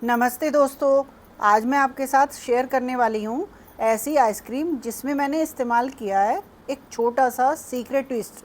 नमस्ते दोस्तों। आज मैं आपके साथ शेयर करने वाली हूँ ऐसी आइसक्रीम जिसमें मैंने इस्तेमाल किया है एक छोटा सा सीक्रेट ट्विस्ट।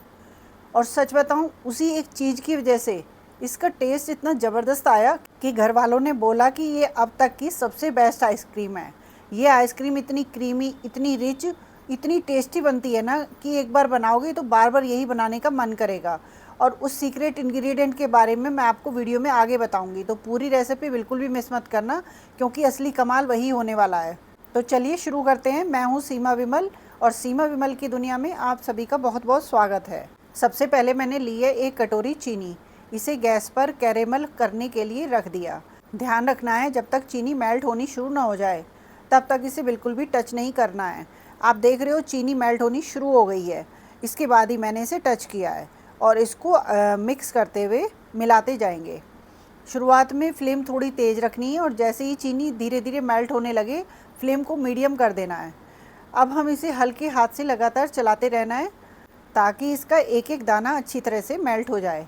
और सच बताऊँ, उसी एक चीज़ की वजह से इसका टेस्ट इतना ज़बरदस्त आया कि घर वालों ने बोला कि ये अब तक की सबसे बेस्ट आइसक्रीम है। ये आइसक्रीम इतनी क्रीमी, इतनी रिच, इतनी टेस्टी बनती है ना कि एक बार बनाओगे तो बार बार यही बनाने का मन करेगा। और उस सीक्रेट इंग्रेडिएंट के बारे में मैं आपको वीडियो में आगे बताऊंगी, तो पूरी रेसिपी बिल्कुल भी मिस मत करना क्योंकि असली कमाल वही होने वाला है। तो चलिए शुरू करते हैं। मैं हूँ सीमा विमल और सीमा विमल की दुनिया में आप सभी का बहुत बहुत स्वागत है। सबसे पहले मैंने ली है एक कटोरी चीनी। इसे गैस पर कैरेमल करने के लिए रख दिया। ध्यान रखना है जब तक चीनी मेल्ट होनी शुरू ना हो जाए तब तक इसे बिल्कुल भी टच नहीं करना है। आप देख रहे हो चीनी मेल्ट होनी शुरू हो गई है। इसके बाद ही मैंने इसे टच किया है और इसको मिक्स करते हुए मिलाते जाएंगे। शुरुआत में फ्लेम थोड़ी तेज़ रखनी है और जैसे ही चीनी धीरे धीरे मेल्ट होने लगे फ्लेम को मीडियम कर देना है। अब हम इसे हल्के हाथ से लगातार चलाते रहना है ताकि इसका एक एक दाना अच्छी तरह से मेल्ट हो जाए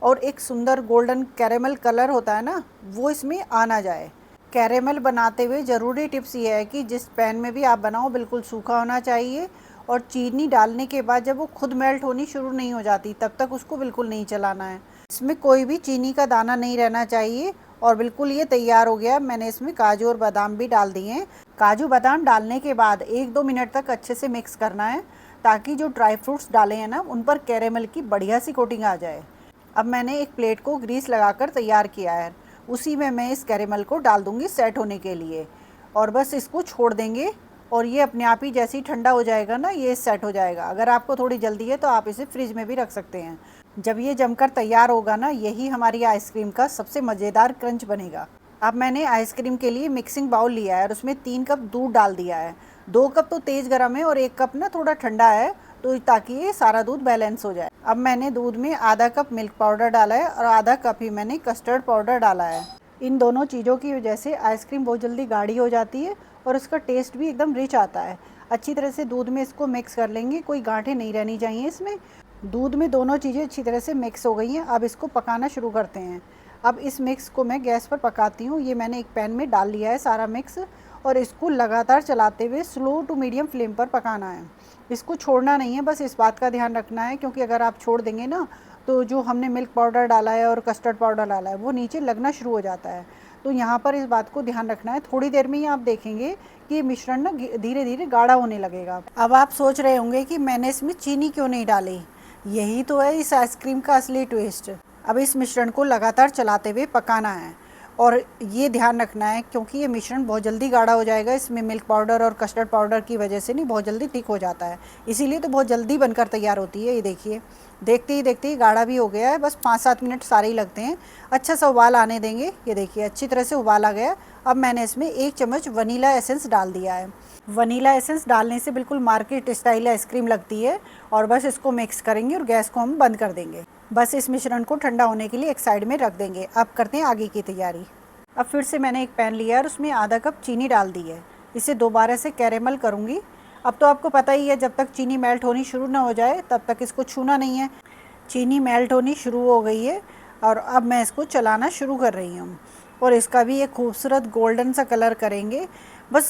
और एक सुंदर गोल्डन कैरेमल कलर होता है ना, वो इसमें आना जाए। कैरेमल बनाते हुए ज़रूरी टिप्स ये है कि जिस पैन में भी आप बनाओ बिल्कुल सूखा होना चाहिए और चीनी डालने के बाद जब वो खुद मेल्ट होनी शुरू नहीं हो जाती तब तक उसको बिल्कुल नहीं चलाना है। इसमें कोई भी चीनी का दाना नहीं रहना चाहिए। और बिल्कुल ये तैयार हो गया। मैंने इसमें काजू और बादाम भी डाल दिए हैं। काजू बादाम डालने के बाद 1-2 मिनट तक अच्छे से मिक्स करना है ताकि जो ड्राई फ्रूट्स डाले हैं ना उन पर कैरेमल की बढ़िया सी कोटिंग आ जाए। अब मैंने एक प्लेट को ग्रीस लगाकर तैयार किया है। उसी में मैं इस कैरेमल को डाल दूँगी सेट होने के लिए और बस इसको छोड़ देंगे और ये अपने आप ही जैसे ही ठंडा हो जाएगा ना ये सेट हो जाएगा। अगर आपको थोड़ी जल्दी है तो आप इसे फ्रिज में भी रख सकते हैं। जब ये जमकर तैयार होगा ना, यही हमारी आइसक्रीम का सबसे मज़ेदार क्रंच बनेगा। अब मैंने आइसक्रीम के लिए मिक्सिंग बाउल लिया है और उसमें 3 कप दूध डाल दिया है। 2 कप तो तेज़ गर्म है और 1 कप ना थोड़ा ठंडा है, तो ताकि ये सारा दूध बैलेंस हो जाए। अब मैंने दूध में आधा कप मिल्क पाउडर डाला है और आधा कप ही मैंने कस्टर्ड पाउडर डाला है। इन दोनों चीज़ों की वजह से आइसक्रीम बहुत जल्दी गाढ़ी हो जाती है और उसका टेस्ट भी एकदम रिच आता है। अच्छी तरह से दूध में इसको मिक्स कर लेंगे, कोई गांठें नहीं रहनी चाहिए इसमें। दूध में दोनों चीज़ें अच्छी तरह से मिक्स हो गई हैं। अब इसको पकाना शुरू करते हैं। अब इस मिक्स को मैं गैस पर पकाती हूँ। ये मैंने एक पैन में डाल लिया है सारा मिक्स और इसको लगातार चलाते हुए स्लो टू मीडियम फ्लेम पर पकाना है। इसको छोड़ना नहीं है, बस इस बात का ध्यान रखना है क्योंकि अगर आप छोड़ देंगे ना तो जो हमने मिल्क पाउडर डाला है और कस्टर्ड पाउडर डाला है वो नीचे लगना शुरू हो जाता है। तो यहाँ पर इस बात को ध्यान रखना है। थोड़ी देर में ही आप देखेंगे कि ये मिश्रण ना धीरे धीरे गाढ़ा होने लगेगा। अब आप सोच रहे होंगे कि मैंने इसमें चीनी क्यों नहीं डाली। यही तो है इस आइसक्रीम का असली ट्विस्ट। अब इस मिश्रण को लगातार चलाते हुए पकाना है और ये ध्यान रखना है क्योंकि ये मिश्रण बहुत जल्दी गाढ़ा हो जाएगा। इसमें मिल्क पाउडर और कस्टर्ड पाउडर की वजह से नहीं, बहुत जल्दी थिक हो जाता है, इसीलिए तो बहुत जल्दी बनकर तैयार होती है। ये देखिए, देखते ही गाढ़ा भी हो गया है। बस 5-7 मिनट सारे ही लगते हैं। अच्छा सा उबाल आने देंगे। ये देखिए अच्छी तरह से उबाल आ गया। अब मैंने इसमें 1 चम्मच वनीला एसेंस डाल दिया है। वनीला एसेंस डालने से बिल्कुल मार्केट स्टाइल आइसक्रीम लगती है। और बस इसको मिक्स करेंगे और गैस को हम बंद कर देंगे। बस इस मिश्रण को ठंडा होने के लिए एक साइड में रख देंगे। अब करते हैं आगे की तैयारी। अब फिर से मैंने एक पैन लिया और उसमें आधा कप चीनी डाल दी है। इसे दोबारा से कैरेमल करूँगी। अब तो आपको पता ही है, जब तक चीनी मेल्ट होनी शुरू ना हो जाए तब तक इसको छूना नहीं है। चीनी मेल्ट होनी शुरू हो गई है और अब मैं इसको चलाना शुरू कर रही हूँ और इसका भी एक खूबसूरत गोल्डन सा कलर करेंगे। बस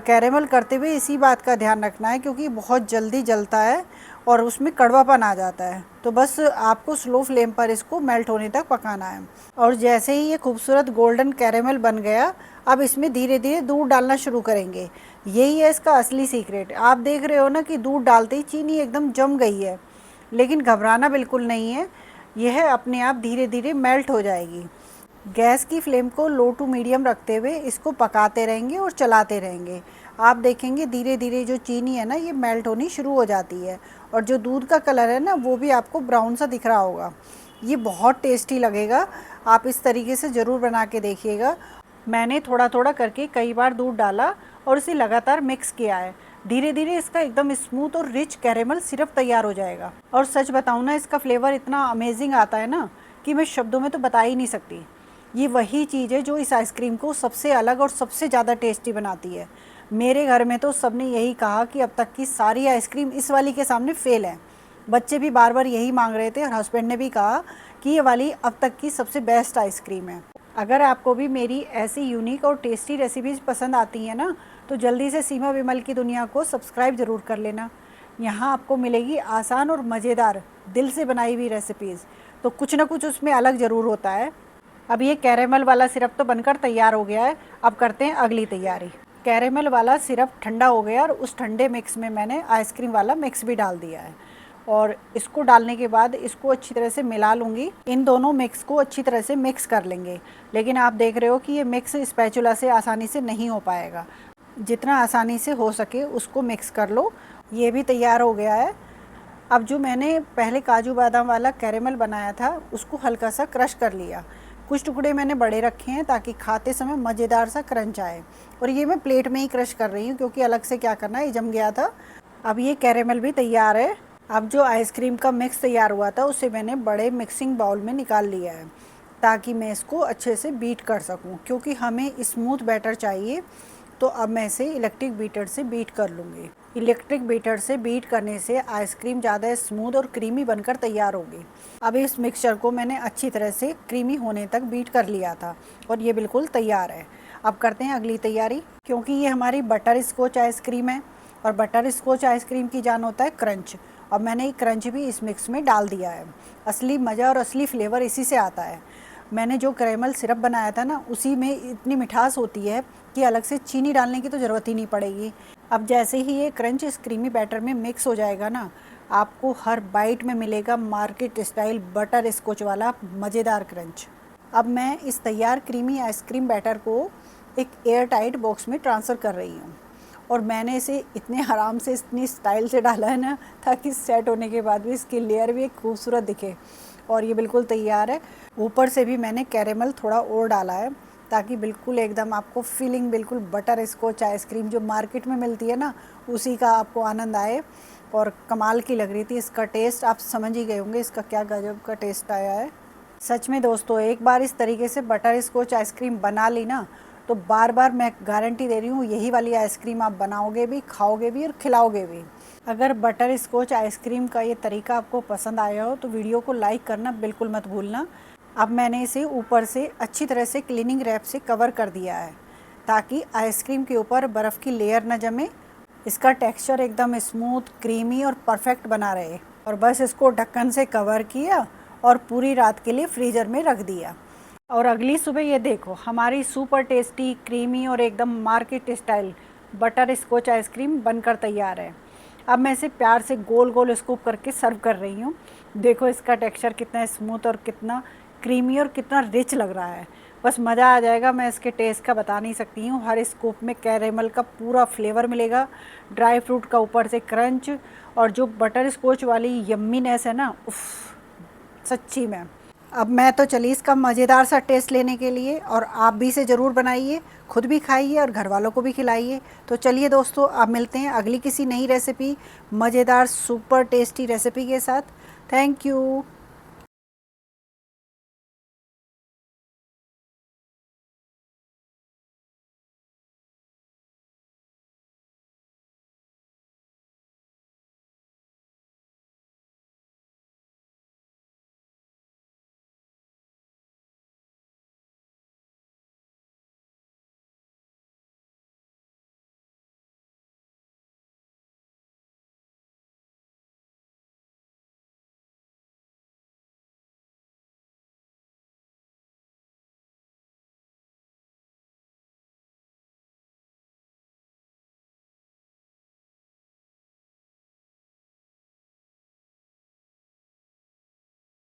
कैरेमल करते हुए इसी बात का ध्यान रखना है क्योंकि बहुत जल्दी जलता है और उसमें कड़वापन आ जाता है। तो बस आपको स्लो फ्लेम पर इसको मेल्ट होने तक पकाना है। और जैसे ही ये खूबसूरत गोल्डन कैरेमल बन गया, अब इसमें धीरे धीरे दूध डालना शुरू करेंगे। यही है इसका असली सीक्रेट। आप देख रहे हो ना कि दूध डालते ही चीनी एकदम जम गई है, लेकिन घबराना बिल्कुल नहीं है। यह अपने आप धीरे धीरे मेल्ट हो जाएगी। गैस की फ्लेम को लो टू मीडियम रखते हुए इसको पकाते रहेंगे और चलाते रहेंगे। आप देखेंगे धीरे धीरे जो चीनी है ना ये मेल्ट होनी शुरू हो जाती है और जो दूध का कलर है ना वो भी आपको ब्राउन सा दिख रहा होगा। ये बहुत टेस्टी लगेगा। आप इस तरीके से ज़रूर बना के देखिएगा। मैंने थोड़ा थोड़ा करके कई बार दूध डाला और इसे लगातार मिक्स किया है। धीरे धीरे इसका एकदम स्मूथ और रिच कैरेमल सिरप तैयार हो जाएगा। और सच बताऊँ ना, इसका फ्लेवर इतना अमेजिंग आता है ना कि मैं शब्दों में तो बता ही नहीं सकती। ये वही चीज़ है जो इस आइसक्रीम को सबसे अलग और सबसे ज़्यादा टेस्टी बनाती है। मेरे घर में तो सबने यही कहा कि अब तक की सारी आइसक्रीम इस वाली के सामने फ़ेल है। बच्चे भी बार बार यही मांग रहे थे और हस्बैंड ने भी कहा कि ये वाली अब तक की सबसे बेस्ट आइसक्रीम है। अगर आपको भी मेरी ऐसी यूनिक और टेस्टी रेसिपीज़ पसंद आती हैं ना, तो जल्दी से सीमा विमल की दुनिया को सब्सक्राइब ज़रूर कर लेना। यहाँ आपको मिलेगी आसान और मज़ेदार दिल से बनाई हुई रेसिपीज़, तो कुछ ना कुछ उसमें अलग ज़रूर होता है। अब ये कैरेमल वाला सिरप तो बनकर तैयार हो गया है। अब करते हैं अगली तैयारी। कैरेमल वाला सिरप ठंडा हो गया और उस ठंडे मिक्स में मैंने आइसक्रीम वाला मिक्स भी डाल दिया है, और इसको डालने के बाद इसको अच्छी तरह से मिला लूँगी। इन दोनों मिक्स को अच्छी तरह से मिक्स कर लेंगे। लेकिन आप देख रहे हो कि ये मिक्स स्पैचुला से आसानी से नहीं हो पाएगा। जितना आसानी से हो सके उसको मिक्स कर लो। ये भी तैयार हो गया है। अब जो मैंने पहले काजू बादाम वाला कैरेमल बनाया था उसको हल्का सा क्रश कर लिया। कुछ टुकड़े मैंने बड़े रखे हैं ताकि खाते समय मज़ेदार सा क्रंच आए, और ये मैं प्लेट में ही क्रश कर रही हूँ क्योंकि अलग से क्या करना है, ये जम गया था। अब ये कैरेमल भी तैयार है। अब जो आइसक्रीम का मिक्स तैयार हुआ था उसे मैंने बड़े मिक्सिंग बाउल में निकाल लिया है ताकि मैं इसको अच्छे से बीट कर सकूं, क्योंकि हमें स्मूथ बैटर चाहिए। तो अब मैं इसे इलेक्ट्रिक बीटर से बीट कर लूँगी। इलेक्ट्रिक बीटर से बीट करने से आइसक्रीम ज़्यादा स्मूथ और क्रीमी बनकर तैयार होगी। अब इस मिक्सचर को मैंने अच्छी तरह से क्रीमी होने तक बीट कर लिया था और ये बिल्कुल तैयार है। अब करते हैं अगली तैयारी, क्योंकि ये हमारी बटर स्कॉच आइसक्रीम है और बटर स्कॉच आइसक्रीम की जान होता है क्रंच। और मैंने क्रंच भी इस मिक्स में डाल दिया है। असली मज़ा और असली फ्लेवर इसी से आता है। मैंने जो कैरेमल सिरप बनाया था ना, उसी में इतनी मिठास होती है कि अलग से चीनी डालने की तो ज़रूरत ही नहीं पड़ेगी। अब जैसे ही ये क्रंच इस क्रीमी बैटर में मिक्स हो जाएगा ना, आपको हर बाइट में मिलेगा मार्केट स्टाइल बटर स्कॉच वाला मज़ेदार क्रंच। अब मैं इस तैयार क्रीमी आइसक्रीम बैटर को एक एयर टाइट बॉक्स में ट्रांसफ़र कर रही हूँ, और मैंने इसे इतने आराम से इतनी स्टाइल से डाला है ना, ताकि सेट होने के बाद भी इसकी लेयर भी एक खूबसूरत दिखे। और ये बिल्कुल तैयार है। ऊपर से भी मैंने कैरेमल थोड़ा और डाला है ताकि बिल्कुल एकदम आपको फीलिंग बिल्कुल बटर स्कॉच आइसक्रीम जो मार्केट में मिलती है ना, उसी का आपको आनंद आए। और कमाल की लग रही थी। इसका टेस्ट आप समझ ही गए होंगे, इसका क्या गजब का टेस्ट आया है। सच में दोस्तों, एक बार इस तरीके से बटर स्कॉच आइसक्रीम बना ली ना, तो बार बार मैं गारंटी दे रही हूँ यही वाली आइसक्रीम आप बनाओगे भी, खाओगे भी और खिलाओगे भी। अगर बटर स्कॉच आइसक्रीम का ये तरीका आपको पसंद आया हो तो वीडियो को लाइक करना बिल्कुल मत भूलना। अब मैंने इसे ऊपर से अच्छी तरह से क्लीनिंग रैप से कवर कर दिया है ताकि आइसक्रीम के ऊपर बर्फ़ की लेयर न जमे। इसका टेक्सचर एकदम स्मूथ, क्रीमी और परफेक्ट बना रहे। और बस इसको ढक्कन से कवर किया और पूरी रात के लिए फ्रीज़र में रख दिया। और अगली सुबह ये देखो, हमारी सुपर टेस्टी, क्रीमी और एकदम market style butterscotch ice cream बनकर तैयार है। अब मैं इसे प्यार से गोल गोल स्कूप करके सर्व कर रही हूँ। देखो इसका टेक्सचर कितना स्मूथ और कितना क्रीमी और कितना रिच लग रहा है। बस मज़ा आ जाएगा। मैं इसके टेस्ट का बता नहीं सकती हूँ। हर स्कूप में कैरेमल का पूरा फ्लेवर मिलेगा, ड्राई फ्रूट का ऊपर से क्रंच, और जो बटर स्कॉच वाली यम्मीनेस है ना, उफ, सच्ची में। अब मैं तो चली इसका मज़ेदार सा टेस्ट लेने के लिए, और आप भी इसे ज़रूर बनाइए, खुद भी खाइए और घर वालों को भी खिलाइए। तो चलिए दोस्तों, अब मिलते हैं अगली किसी नई रेसिपी, मज़ेदार सुपर टेस्टी रेसिपी के साथ। Thank you.